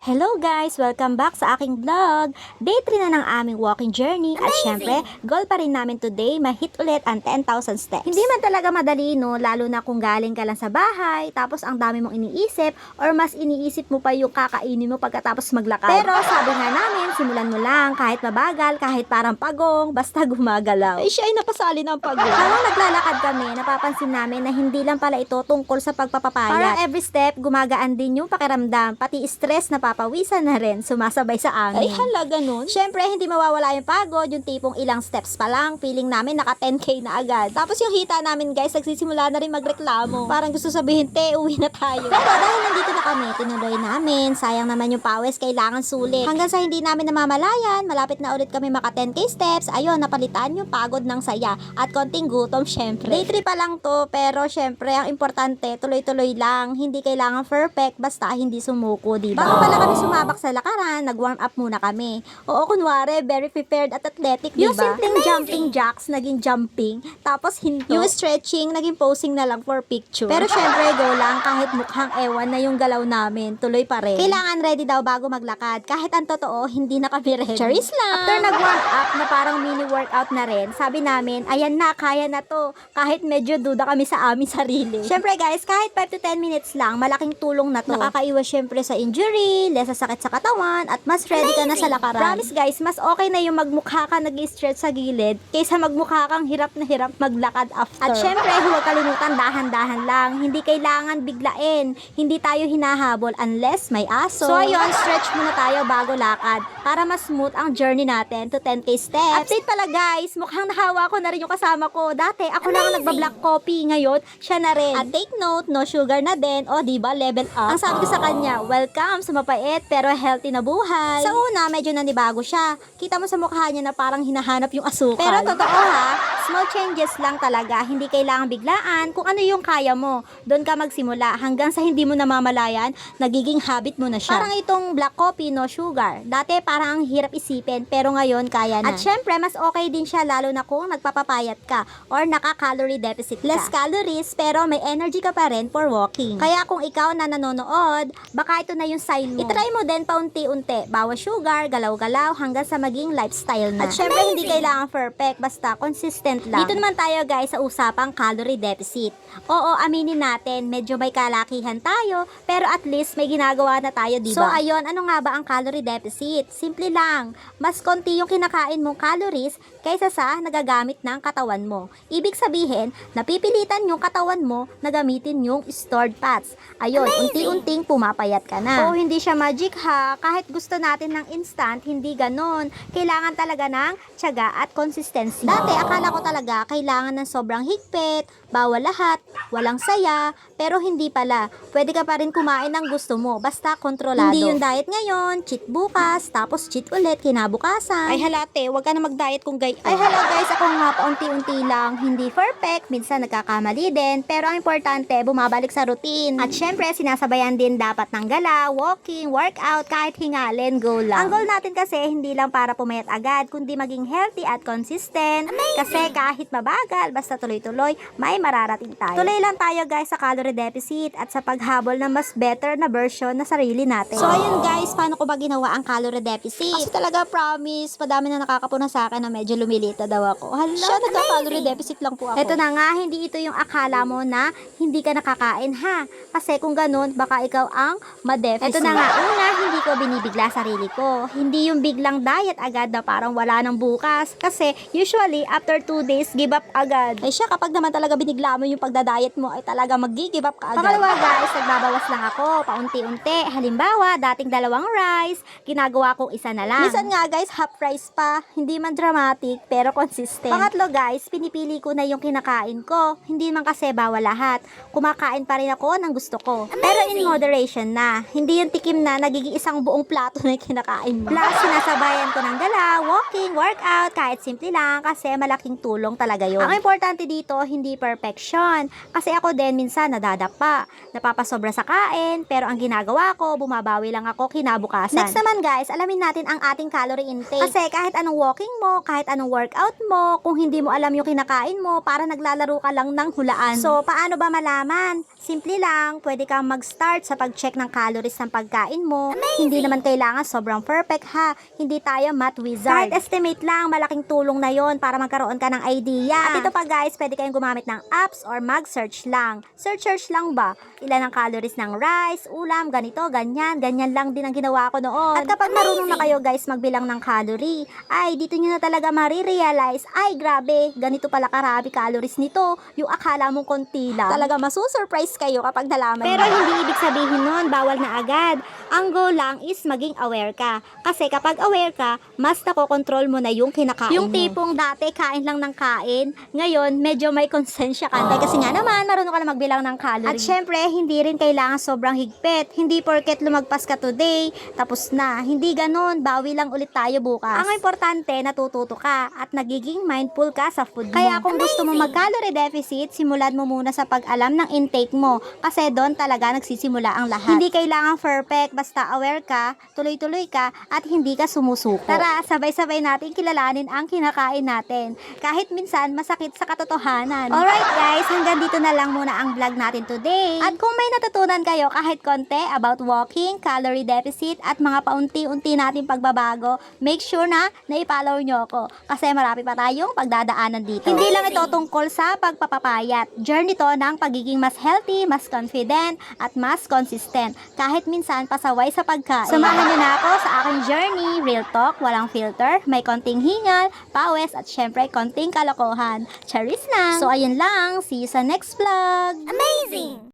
Hello guys! Welcome back sa aking vlog! Day 3 na ng aming walking journey at syempre, goal pa rin namin today, ma-hit ulit ang 10,000 steps. Hindi man talaga madali no, lalo na kung galing ka lang sa bahay, tapos ang dami mong iniisip or mas iniisip mo pa yung kakainin mo pagkatapos maglakad. Pero sabi nga namin, simulan mo lang, kahit mabagal, kahit parang pagong, basta gumagalaw. Siya ay napasali ng pagong. Habang naglalakad kami, napapansin namin na hindi lang pala ito tungkol sa pagpapapayat. Parang every step, gumagaan din yung pakiramdam, pati stress na papawisan na rin, sumasabay sa amin. Ay hala, ganun. Syempre, hindi mawawala yung pagod, yung tipong ilang steps pa lang, feeling namin naka 10k na agad. Tapos yung hita namin guys, nagsisimula na rin magreklamo. Parang gusto sabihin, te, uwi na tayo. Pero dahil nandito na kami, tinuloy namin, sayang naman yung pawis, kailangan sulit. Hanggang sa hindi namin namamalayan, malapit na ulit kami maka 10k steps, ayun, napalitan yung pagod ng saya at konting gutom syempre. Day 3 pa lang to, pero syempre, ang importante, tuloy-tuloy lang, hindi kailangan perfect, basta hindi sumuko, diba? Bago pala kami sumabak sa lakaran, nag-warm up muna kami. Oo, kunwari, very prepared at athletic, diba? Yung simpleng jumping jacks, naging jumping, tapos hinto. Yung stretching, naging posing na lang for picture. Pero syempre, go lang, kahit mukhang ewan na yung galaw namin, tuloy pa rin. Kailangan ready daw bago maglakad, kahit ang totoo, hindi na kami ready. Charis lang! After nag-warm up na parang mini workout na rin, sabi namin, ayan na, kaya na to, kahit medyo duda kami sa aming sarili. Syempre guys, kahit 5 to 10 minutes lang, malaking tulong na to. Nakakaiwas syempre sa injury, less sa sakit sa katawan, at mas ready ka na sa lakaran. Promise guys, mas okay na yung magmukha ka nag-stretch sa gilid, kaysa magmukha kang hirap na hirap maglakad after. At syempre, huwag kalimutan, dahan-dahan lang. Hindi kailangan biglain. Hindi tayo hinahabol unless may aso. So ayun, stretch muna tayo bago lakad, para mas smooth ang journey natin to 10k steps. Update pala guys, mukhang nahawa ko na rin yung kasama ko. Dati, ako lang ang nagba-black coffee. Ngayon, siya na rin. At take note, no sugar na din. O, diba, level up. Ang sabi ko sa kanya, welcome sa mapait pero healthy na buhay. Sa una, medyo nanibago siya. Kita mo sa mukha niya na parang hinahanap yung asukal. Pero totoo ha, small changes lang talaga. Hindi kailangan biglaan. Kung ano yung kaya mo, doon ka magsimula. Hanggang sa hindi mo namamalayan, nagiging habit mo na siya. Parang itong black coffee, no sugar. Dati parang ang hirap isipin, pero ngayon kaya na. At syempre, mas okay din siya lalo na kung nagpapapayat ka or naka-calorie deficit ka. Less calories, pero may energy ka pa rin for walking. Kaya kung ikaw na nanonood, baka ito na yung sign mo. I-try mo din paunti-unti. Bawas sugar, galaw-galaw, hanggang sa maging lifestyle na. At syempre, hindi kailangan perfect, basta consistent lang. Dito naman tayo guys sa usapang calorie deficit. Oo, aminin natin, medyo may kalakihan tayo, pero at least may ginagawa na tayo, diba? So ayun, ano nga ba ang calorie deficit? Simple lang, mas konti yung kinakain mong calories kaysa sa nagagamit ng katawan mo. Ibig sabihin, napipilitan yung katawan mo na gamitin yung stored fats. Ayun, unti-unting pumapayat ka na. Oh, hindi siya magic ha. Kahit gusto natin ng instant, hindi ganon. Kailangan talaga ng tiyaga at consistency. Dati, akala ko talaga kailangan ng sobrang higpit, bawal lahat, walang saya, pero hindi pala. Pwede ka pa rin kumain ng gusto mo, basta kontrolado. Hindi yung diet ngayon, cheat bukas, tapos cheat ulit kinabukasan. Ay halate, wag ka na mag-diet kung gayon. Ay hala guys, ako nga paunti-unti lang, hindi perfect, minsan nagkakamali din, pero ang importante, bumabalik sa routine. At syempre, sinasabayan din dapat ng gala, walking, workout, kahit hingalin, go lang. Ang goal natin kasi, hindi lang para pumayat agad, kundi maging healthy at consistent. Kasi kahit mabagal, basta tuloy-tuloy, may mararating tayo. Tuloy lang tayo guys sa calorie deficit at sa paghabol ng mas better na version na sarili natin. So ayun guys, paano ko ba ginawa ang calorie deficit? Kasi talaga promise, madami na nakakapuna sa akin na medyo lumilita daw ako. Hala, nagka-calorie deficit lang po ako. Ito na nga, hindi ito yung akala mo na hindi ka nakakain ha. Kasi kung ganun, baka ikaw ang ma-deficit. Ito na nga, una, hindi ko binibigla sarili ko. Hindi yung biglang diet agad na parang wala nang bukas. Kasi usually, after 2 days, give up agad. Ay siya, kapag naman talaga binigla mo yung pagda-diet mo, ay talaga mag-give up ka agad. Pangalawa guys, nagbabawas lang ako, paunti-unti. Halimbawa, dating 2 rice, ginagawa kong 1 na lang. Minsan nga guys, half rice pa. Hindi man dramatic, pero consistent. Pangatlo guys, pinipili ko na yung kinakain ko. Hindi man kasi bawal lahat. Kumakain pa rin ako ng gusto ko. Pero in moderation na. Hindi yung tikim na nagiging isang buong plato na yung kinakain mo. Plus, sinasabayan ko ng gala, walking, workout, kahit simple lang kasi malaking tulong talaga yun. Ang importante dito, hindi perfection. Kasi ako din minsan nadadapa, napapasobra sa kain, pero ang ginagawa ko, bumabawi lang ako kinabukasan. Next naman guys, alamin natin ang ating calorie intake. Kasi kahit anong walking mo, kahit anong workout mo, kung hindi mo alam yung kinakain mo, para naglalaro ka lang ng hulaan. So, paano ba malaman? Simple lang, pwede kang mag-start sa pag-check ng calories ng pagkain mo. Hindi naman kailangan sobrang perfect ha. Hindi tayo math wizard. Kahit estimate lang, malaking tulong na yon para magkaroon ka ng idea. At ito pa guys, pwede kayong gumamit ng apps or mag-search lang. Search lang ba? Ilan ang calories ng rice, ulam, ganito, ganyan. Ganyan lang din ang ginawa ko noon. At kapag marunong na kayo guys magbilang ng calorie, ay dito nyo na talaga marirealize, ay grabe, ganito pala karami calories nito. Yung akala mong konti lang. Talaga masusurprise kayo kapag nalaman. Pero hindi ibig sabihin nun, bawal na agad. Ang goal lang is maging aware ka. Kasi kapag aware ka, mas nakokontrol mo na yung kinakain mo. Yung tipong dati kain lang ng kain, ngayon medyo may konsensya ka. Kasi nga naman, marunong ka na magbilang ng calorie. At syempre, hindi rin kailangan sobrang higpit. Hindi porket lumagpas ka today, tapos na. Hindi ganun, bawi lang ulit tayo bukas. Ang importante, natututo ka at nagiging mindful ka sa food mo. Kaya kung gusto mo mag-calorie deficit, simulan mo muna sa pag-alam ng intake mo. Kasi doon talaga nagsisimula ang lahat. Hindi kailangan perfect, basta aware ka, tuloy-tuloy ka, at hindi ka sumusuko. Tara, sabay-sabay natin kilalanin ang kinakain natin. Kahit minsan masakit sa katotohanan. Alright guys, hanggang dito na lang muna ang vlog natin today. At kung may natutunan kayo kahit konti about walking, calorie deficit, at mga paunti-unti natin pagbabago, make sure na i-follow nyo ako. Kasi marami pa tayong pagdadaanan dito. Hindi lang ito tungkol sa pagpapapayat. Journey to ng pagiging mas healthy, mas confident, at mas consistent. Kahit minsan pasaway sa pagkain. Samahan nyo na ako sa aking journey. Real talk, walang filter, may konting hingal, pawis, at syempre konting kalokohan. Charis na! So ayun lang, see you sa next vlog! Amazing!